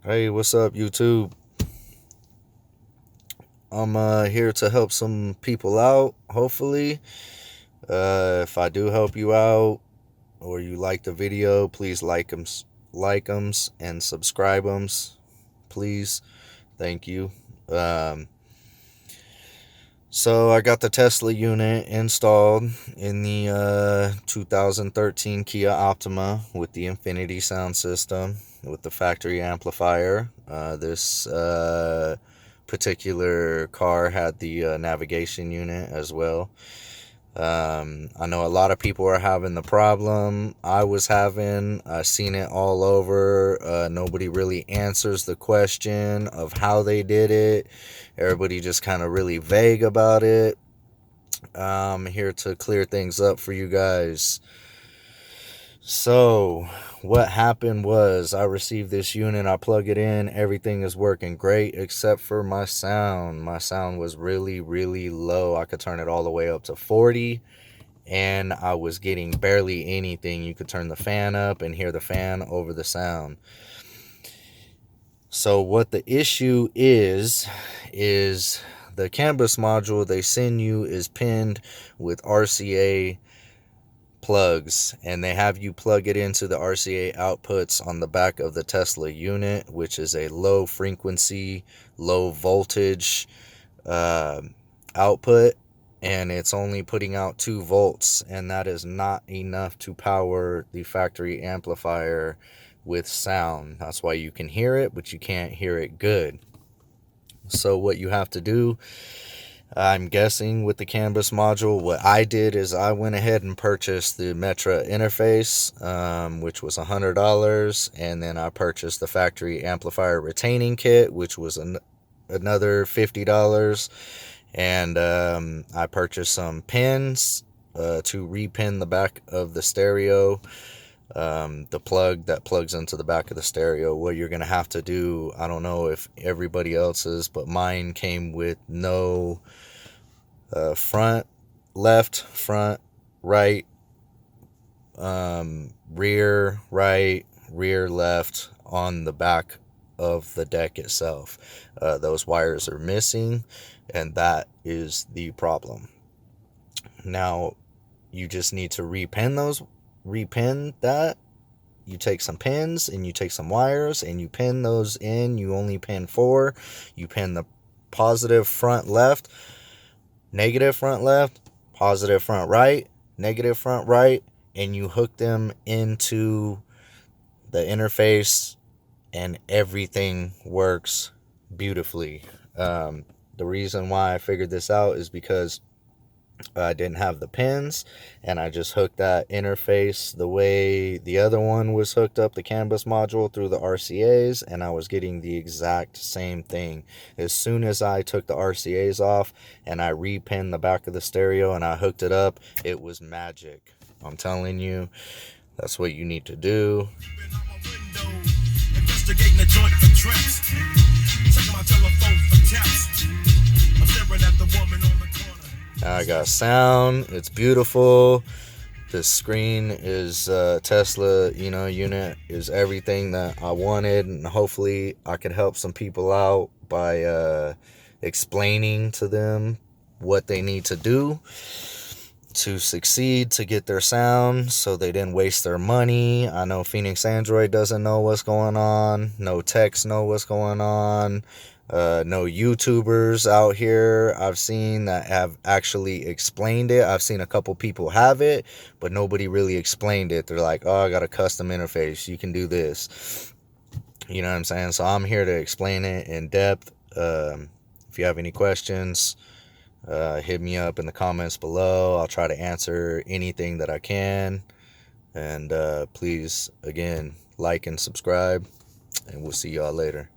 Hey, what's up, YouTube? I'm here to help some people out, hopefully. If I do help you out or you like the video, please like 'ems and subscribe 'ems, please. Thank you. Um, so I got the Tesla unit installed in the 2013 Kia Optima with the Infinity sound system with the factory amplifier. This particular car had the navigation unit as well. I know a lot of people are having the problem I seen it all over. Nobody really answers the question of how they did it. Everybody just kind of really vague about it. I'm here to clear things up for you guys. So, what happened was I received this unit, I plug it in, everything is working great except for my sound. My sound was really, really low. I could turn it all the way up to 40, and I was getting barely anything. You could turn the fan up and hear the fan over the sound. So, what the issue is the canvas module they send you is pinned with RCA plugs, and they have you plug it into the RCA outputs on the back of the Tesla unit, which is a low frequency, low voltage output, and it's only putting out 2 volts, and that is not enough to power the factory amplifier with sound. That's why you can hear it, but you can't hear it good. So what you have to do, I'm guessing with the canvas module, what I did is I went ahead and purchased the Metra interface, which was $100, and then I purchased the factory amplifier retaining kit, which was another $50, and I purchased some pins to repin the back of the stereo. The plug that plugs into the back of the stereo. What you're gonna have to do, I don't know if everybody else's, but mine came with no front left, front right, rear right, rear left on the back of the deck itself. Those wires are missing, and that is the problem. Now you just need to repin that. You take some pins and you take some wires and you pin those in. You only pin 4. You pin the positive front left, negative front left, positive front right, negative front right, and you hook them into the interface, and everything works beautifully. The reason why I figured this out is because I didn't have the pins, and I just hooked that interface the way the other one was hooked up, the canvas module, through the RCAs, and I was getting the exact same thing. As soon as I took the RCAs off and I repinned the back of the stereo and I hooked it up, it was magic. I'm telling you, that's what you need to do. Investigating the joint for traps. Checking my telephone for taps. I'm staring at the woman on the corner. I got sound. It's beautiful. The screen is Tesla, unit is everything that I wanted, and hopefully I could help some people out by explaining to them what they need to do to succeed, to get their sound, so they didn't waste their money. I know Phoenix Android doesn't know what's going on. No techs know what's going on. No YouTubers out here I've seen that have actually explained it. I've seen a couple people have it, but nobody really explained it. They're like, oh, I got a custom interface. You can do this. You know what I'm saying? So I'm here to explain it in depth. If you have any questions, hit me up in the comments below. I'll try to answer anything that I can. And please, again, like and subscribe. And we'll see y'all later.